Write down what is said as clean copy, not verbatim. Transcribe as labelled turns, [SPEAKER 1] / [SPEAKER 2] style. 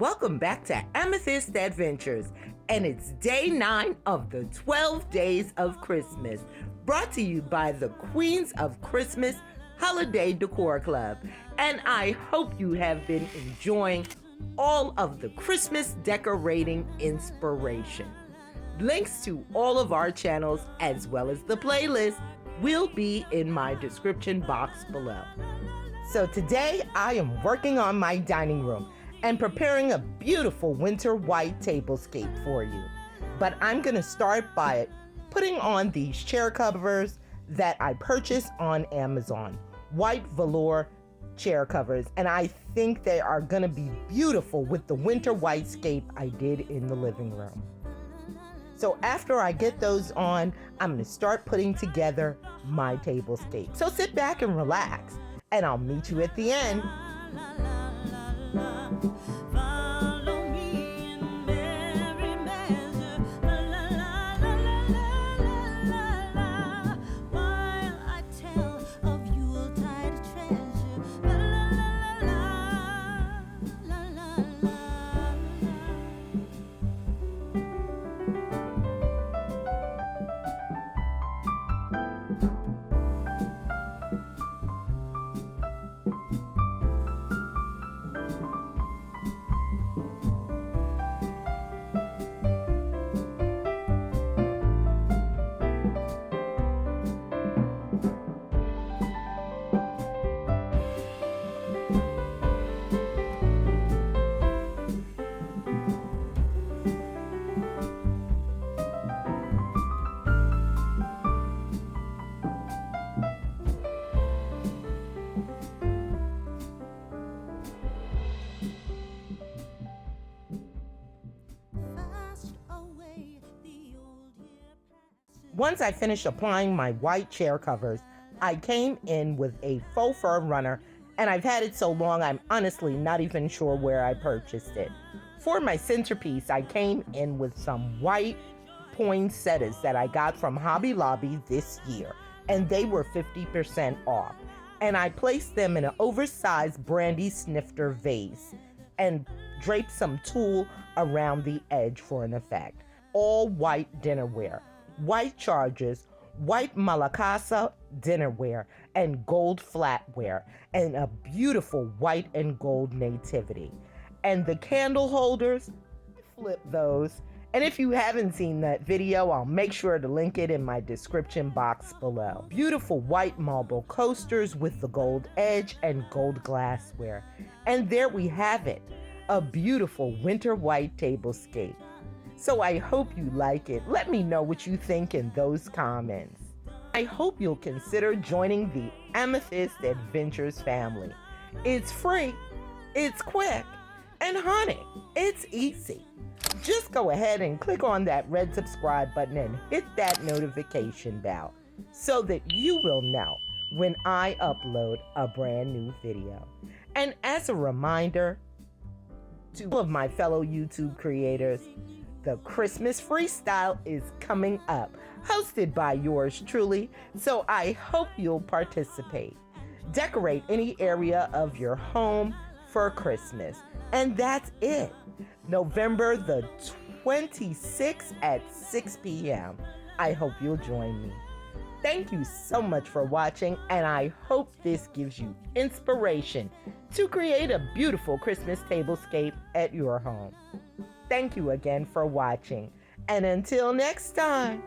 [SPEAKER 1] Welcome back to Amethyst Adventures, and it's day 9 of the 12 Days of Christmas, brought to you by the Queens of Christmas Holiday Decor Club. And I hope you have been enjoying all of the Christmas decorating inspiration. Links to all of our channels, as well as the playlist, will be in my description box below. So today I am working on my dining room and preparing a beautiful winter white tablescape for you. But I'm gonna start by putting on these chair covers that I purchased on Amazon. White velour chair covers, and I think they are gonna be beautiful with the winter white scape I did in the living room. So after I get those on, I'm gonna start putting together my tablescape. So sit back and relax, and I'll meet you at the end. Once I finished applying my white chair covers, I came in with a faux fur runner, and I've had it so long I'm honestly not even sure where I purchased it. For my centerpiece, I came in with some white poinsettias that I got from Hobby Lobby this year, and they were 50% off. And I placed them in an oversized brandy snifter vase and draped some tulle around the edge for an effect. All white dinnerware, white chargers, white malacasa dinnerware, and gold flatware, and a beautiful white and gold nativity. And the candle holders, flip those. And if you haven't seen that video, I'll make sure to link it in my description box below. Beautiful white marble coasters with the gold edge and gold glassware. And there we have it, a beautiful winter white tablescape. So I hope you like it. Let me know what you think in those comments. I hope you'll consider joining the Amethyst Adventures family. It's free, it's quick, and honey, it's easy. Just go ahead and click on that red subscribe button and hit that notification bell so that you will know when I upload a brand new video. And as a reminder to all of my fellow YouTube creators, the Christmas Freestyle is coming up, hosted by yours truly, so I hope you'll participate. Decorate any area of your home for Christmas. And that's it. November the 26th at 6 p.m. I hope you'll join me. Thank you so much for watching, and I hope this gives you inspiration to create a beautiful Christmas tablescape at your home. Thank you again for watching, and until next time.